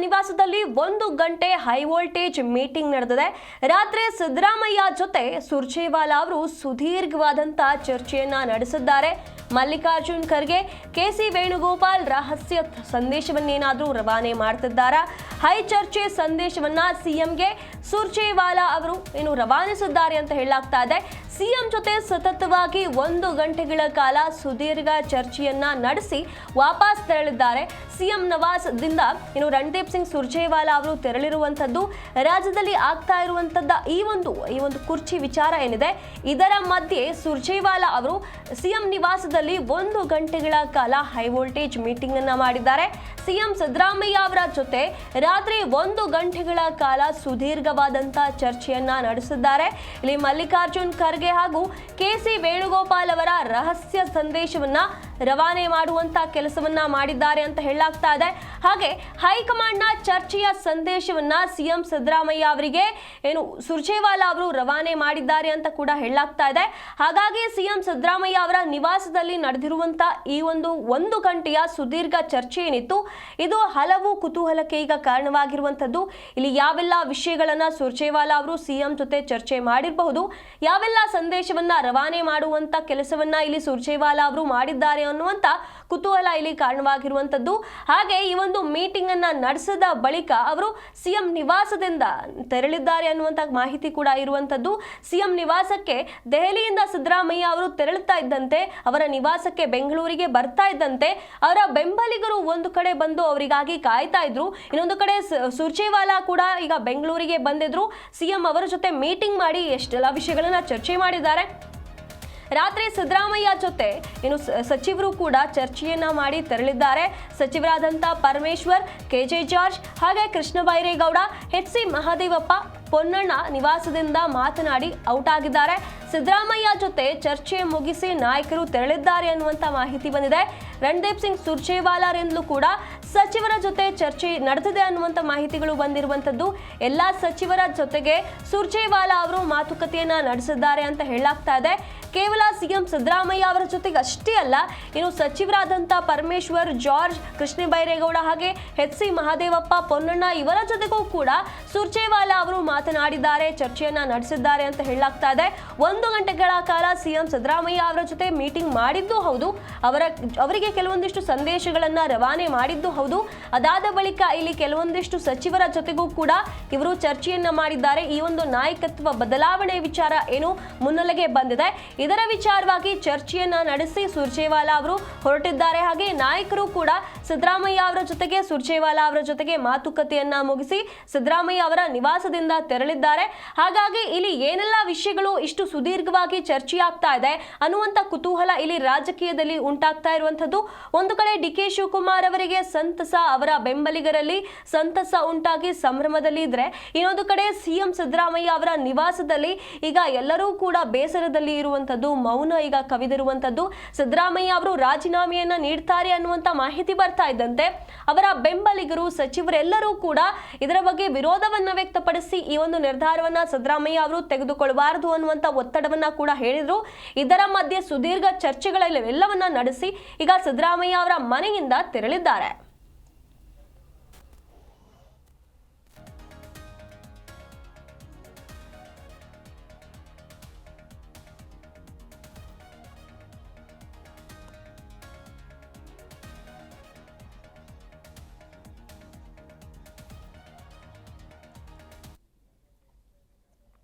ನಿವಾಸದಲ್ಲಿ 1 ಗಂಟೆ high voltage meeting ನಡೆದಿದೆ. ರಾತ್ರಿ ಸಿದ್ದರಾಮಯ್ಯ ಜೊತೆ ಸುರ್ಜೇವಾಲಾ ಅವರು ಸುದೀರ್ಘವಾದಂತ ಚರ್ಚೆಯನ್ನ ನಡೆಸಿದ್ದಾರೆ. ಮಲ್ಲಿಕಾರ್ಜುನ್ ಖರ್ಗೆ, ಕೆಸಿ ವೇಣುಗೋಪಾಲ್ ರಹಸ್ಯ ಸಂದೇಶವನ್ನೇನಾದರೂ ರವಾನೆ ಮಾಡ್ತಿದ್ದಾರಾ? ಹೈ ಚರ್ಚೆ ಸಂದೇಶವನ್ನ ಸಿಎಂಗೆ ಸುರ್ಜೇವಾಲಾ ಅವರು ರವಾನಿಸಿದ್ದಾರೆ ಅಂತ ಹೇಳಲಾಗ್ತಾ ಇದೆ. ಸಿಎಂ ಜೊತೆ ಸತತವಾಗಿ 1 ಗಂಟೆಗಳ ಕಾಲ ಸುದೀರ್ಘ ಚರ್ಚೆಯನ್ನ ನಡೆಸಿ ವಾಪಸ್ ತೆರಳಿದ್ದಾರೆ. ಸಿಎಂ ನಿವಾಸದಿಂದ ರಣದೀಪ್ ಸಿಂಗ್ ಸುರ್ಜೇವಾಲಾ ಅವರು ತೆರಳಿರುವಂತದ್ದು ರಾಜ್ಯದಲ್ಲಿ ಆಗ್ತಾ ಇರುವಂತದ್ದ ಈ ಒಂದು ಕುರ್ಚಿ ವಿಚಾರ ಏನಿದೆ, ಇದರ ಮಧ್ಯೆ ಸುರ್ಜೇವಾಲಾ ಅವರು ಸಿಎಂ ನಿವಾಸದಲ್ಲಿ 1 ಗಂಟೆಗಳ ಕಾಲ ಹೈ ವೋಲ್ಟೇಜ್ ಮೀಟಿಂಗ್ ಅನ್ನ ಮಾಡಿದ್ದಾರೆ. ಸಿಎಂ ಸಿದ್ದರಾಮಯ್ಯ ಅವರ ಜೊತೆ ರಾತ್ರಿ 1 ಗಂಟೆಗಳ ಕಾಲ ಸುದೀರ್ಘವಾದಂತ ಚರ್ಚೆಯನ್ನ ನಡೆಸಿದ್ದಾರೆ. ಇಲ್ಲಿ ಮಲ್ಲಿಕಾರ್ಜುನ್ ಖರ್ಗೆ ಹಾಗೂ ಕೆಸಿ ವೇಣುಗೋಪಾಲ್ ಅವರ ರಹಸ್ಯ ಸಂದೇಶವನ್ನ ರವಾನೆ ಮಾಡುವಂತ ಕೆಲಸವನ್ನ ಮಾಡಿದ್ದಾರೆ ಅಂತ ಹೇಳಲಾಗ್ತಾ ಇದೆ. ಹಾಗೆ ಹೈಕಮಾಂಡ್ನ ಚರ್ಚೆಯ ಸಂದೇಶವನ್ನ ಸಿಎಂ ಸಿದ್ದರಾಮಯ್ಯ ಅವರಿಗೆ ಸುರ್ಜೇವಾಲಾ ಅವರು ರವಾನೆ ಮಾಡಿದ್ದಾರೆ ಅಂತ ಕೂಡ ಹೇಳಲಾಗ್ತಾ ಇದೆ. ಹಾಗಾಗಿ ಸಿಎಂ ಸಿದ್ದರಾಮಯ್ಯ ಅವರ ನಿವಾಸದಲ್ಲಿ ನಡೆದಿರುವಂತ ಈ ಒಂದು ಗಂಟೆಯ ಸುದೀರ್ಘ ಚರ್ಚೆ ಏನಿತ್ತು, ಇದು ಹಲವು ಕುತೂಹಲಕ್ಕೆ ಈಗ ಕಾರಣವಾಗಿರುವಂತದ್ದು. ಇಲ್ಲಿ ಯಾವೆಲ್ಲ ವಿಷಯಗಳನ್ನ ಸುರ್ಜೇವಾಲಾ ಅವರು ಸಿಎಂ ಜೊತೆ ಚರ್ಚೆ ಮಾಡಿರಬಹುದು, ಯಾವೆಲ್ಲ ಸಂದೇಶವನ್ನ ರವಾನೆ ಮಾಡುವಂತ ಕೆಲಸವನ್ನ ಇಲ್ಲಿ ಸುರ್ಜೇವಾಲಾ ಅವರು ಮಾಡಿದ್ದಾರೆ ಅನ್ನುವಂತ ಕುತೂಹಲ ಇಲ್ಲಿ ಕಾರಣವಾಗಿರುವಂತದ್ದು. ಹಾಗೆ ಈ ಒಂದು ಮೀಟಿಂಗ್ ಅನ್ನ ನಡೆಸಿದ ಬಳಿಕ ಅವರು ಸಿಎಂ ನಿವಾಸದಿಂದ ತೆರಳಿದ್ದಾರೆ ಅನ್ನುವಂತ ಮಾಹಿತಿ ಕೂಡ ಇರುವಂತದ್ದು. ಸಿಎಂ ನಿವಾಸಕ್ಕೆ ದೆಹಲಿಯಿಂದ ಸಿದ್ದರಾಮಯ್ಯ ಅವರು ತೆರಳುತ್ತಾ ಇದ್ದಂತೆ, ಅವರ ನಿವಾಸಕ್ಕೆ ಬೆಂಗಳೂರಿಗೆ ಬರ್ತಾ ಇದ್ದಂತೆ ಅವರ ಬೆಂಬಲಿಗರು ಒಂದು ಕಡೆ ಬಂದು ಅವರಿಗಾಗಿ ಕಾಯ್ತಾ ಇದ್ರು. ಇನ್ನೊಂದು ಕಡೆ ಸುರ್ಜೇವಾಲಾ ಕೂಡ ಈಗ ಬೆಂಗಳೂರಿಗೆ ಬಂದಿದ್ರು. ಸಿಎಂ ಅವರ ಜೊತೆ ಮೀಟಿಂಗ್ ಮಾಡಿ ಎಷ್ಟೆಲ್ಲ ವಿಷಯಗಳನ್ನ ಚರ್ಚೆ ಮಾಡಿದ್ದಾರೆ. ರಾತ್ರಿ ಸಿದ್ದರಾಮಯ್ಯ ಜೊತೆ ಸಚಿವರು ಕೂಡ ಚರ್ಚೆಯನ್ನ ಮಾಡಿ ತೆರಳಿದ್ದಾರೆ. ಸಚಿವರಾದಂಥ ಪರಮೇಶ್ವರ್, ಕೆಜೆ ಜಾರ್ಜ್ ಹಾಗೆ ಕೃಷ್ಣ ಬೈರೇಗೌಡ, ಎಚ್.ಸಿ. ಮಹದೇವಪ್ಪ ಪೊನ್ನಣ್ಣ ನಿವಾಸದಿಂದ ಮಾತನಾಡಿ ಔಟ್ ಆಗಿದ್ದಾರೆ. ಸಿದ್ದರಾಮಯ್ಯ ಜೊತೆ ಚರ್ಚೆ ಮುಗಿಸಿ ನಾಯಕರು ತೆರಳಿದ್ದಾರೆ ಅನ್ನುವಂಥ ಮಾಹಿತಿ ಬಂದಿದೆ. ರಣದೀಪ್ ಸಿಂಗ್ ಸುರ್ಜೇವಾಲಾರಿಂದಲೂ ಕೂಡ ಸಚಿವರ ಜೊತೆ ಚರ್ಚೆ ನಡೆದಿದೆ ಅನ್ನುವಂಥ ಮಾಹಿತಿಗಳು ಬಂದಿರುವಂಥದ್ದು. ಎಲ್ಲ ಸಚಿವರ ಜೊತೆಗೆ ಸುರ್ಜೇವಾಲಾ ಅವರು ಮಾತುಕತೆಯನ್ನ ನಡೆಸಿದ್ದಾರೆ ಅಂತ ಹೇಳಲಾಗ್ತಾ ಇದೆ. ಕೇವಲ ಸಿಎಂ ಸಿದ್ದರಾಮಯ್ಯ ಅವರ ಜೊತೆಗೆ ಅಷ್ಟೇ ಅಲ್ಲ, ಸಚಿವರಾದಂಥ ಪರಮೇಶ್ವರ್, ಜಾರ್ಜ್, ಕೃಷ್ಣ ಬೈರೇಗೌಡ ಹಾಗೆ ಎಚ್.ಸಿ. ಮಹದೇವಪ್ಪ, ಪೊನ್ನಣ್ಣ ಇವರ ಜೊತೆಗೂ ಕೂಡ ಸುರ್ಜೇವಾಲಾ ಅವರು ಮಾತನಾಡಿದ್ದಾರೆ, ಚರ್ಚೆಯನ್ನ ನಡೆಸಿದ್ದಾರೆ ಅಂತ ಹೇಳಲಾಗ್ತಾ ಇದೆ. 1 ಗಂಟೆಗಳ ಕಾಲ ಸಿಎಂ ಸಿದ್ದರಾಮಯ್ಯ ಅವರ ಜೊತೆ ಮೀಟಿಂಗ್ ಮಾಡಿದ್ದು ಹೌದು, ಅವರಿಗೆ ಕೆಲವೊಂದಿಷ್ಟು ಸಂದೇಶಗಳನ್ನ ರವಾನೆ ಮಾಡಿದ್ದು ಹೌದು. ಅದಾದ ಬಳಿಕ ಇಲ್ಲಿ ಕೆಲವೊಂದಿಷ್ಟು ಸಚಿವರ ಜೊತೆಗೂ ಕೂಡ ಇವರು ಚರ್ಚೆಯನ್ನ ಮಾಡಿದ್ದಾರೆ. ಈ ಒಂದು ನಾಯಕತ್ವ ಬದಲಾವಣೆ ವಿಚಾರ ಮುನ್ನೆಲೆಗೆ ಬಂದಿದೆ. ಇದರ ವಿಚಾರವಾಗಿ ಚರ್ಚೆಯನ್ನ ನಡೆಸಿ ಸುರ್ಜೇವಾಲಾ ಅವರು ಹೊರಟಿದ್ದಾರೆ. ಹಾಗೆ ನಾಯಕರು ಕೂಡ ಸಿದ್ದರಾಮಯ್ಯ ಅವರ ಜೊತೆಗೆ ಸುರ್ಜೇವಾಲಾ ಅವರ ಜೊತೆಗೆ ಮಾತುಕತೆಯನ್ನ ಮುಗಿಸಿ ಸಿದ್ದರಾಮಯ್ಯ ಅವರ ನಿವಾಸದಿಂದ ತೆರಳಿದ್ದಾರೆ. ಹಾಗಾಗಿ ಇಲ್ಲಿ ಏನೆಲ್ಲ ವಿಷಯಗಳು ಇಷ್ಟು ಸುದೀರ್ಘವಾಗಿ ಚರ್ಚೆಯಾಗ್ತಾ ಇದೆ ಅನ್ನುವಂತ ಕುತೂಹಲ ಇಲ್ಲಿ ರಾಜಕೀಯದಲ್ಲಿ ಉಂಟಾಗ್ತಾ ಇರುವಂತದ್ದು. ಒಂದು ಕಡೆ ಡಿ.ಕೆ. ಶಿವಕುಮಾರ್ ಅವರಿಗೆ ಸಂತಸ, ಅವರ ಬೆಂಬಲಿಗರಲ್ಲಿ ಸಂತಸ ಉಂಟಾಗಿ ಸಂಭ್ರಮದಲ್ಲಿ ಇದ್ರೆ, ಇನ್ನೊಂದು ಕಡೆ ಸಿಎಂ ಸಿದ್ದರಾಮಯ್ಯ ಅವರ ನಿವಾಸದಲ್ಲಿ ಈಗ ಎಲ್ಲರೂ ಕೂಡ ಬೇಸರದಲ್ಲಿ ಇರುವಂತದ್ದು, ಮೌನ ಈಗ ಕವಿದಿರುವಂತದ್ದು. ಸಿದ್ದರಾಮಯ್ಯ ಅವರು ರಾಜೀನಾಮೆಯನ್ನ ನೀಡ್ತಾರೆ ಅನ್ನುವಂತ ಮಾಹಿತಿ ಬರ್ತಾ ಇದ್ದಂತೆ ಅವರ ಬೆಂಬಲಿಗರು, ಸಚಿವರೆಲ್ಲರೂ ಕೂಡ ಇದರ ಬಗ್ಗೆ ವಿರೋಧವನ್ನ ವ್ಯಕ್ತಪಡಿಸಿ ಈ ಒಂದು ನಿರ್ಧಾರವನ್ನ ಸಿದ್ದರಾಮಯ್ಯ ಅವರು ತೆಗೆದುಕೊಳ್ಳಬಾರದು ಅನ್ನುವಂತ ಒತ್ತಡವನ್ನ ಕೂಡ ಹೇಳಿದ್ರು. ಇದರ ಮಧ್ಯೆ ಸುದೀರ್ಘ ಚರ್ಚೆಗಳೆಲ್ಲವನ್ನ ನಡೆಸಿ ಈಗ ಸಿದ್ದರಾಮಯ್ಯ ಅವರ ಮನೆಯಿಂದ ತೆರಳಿದ್ದಾರೆ.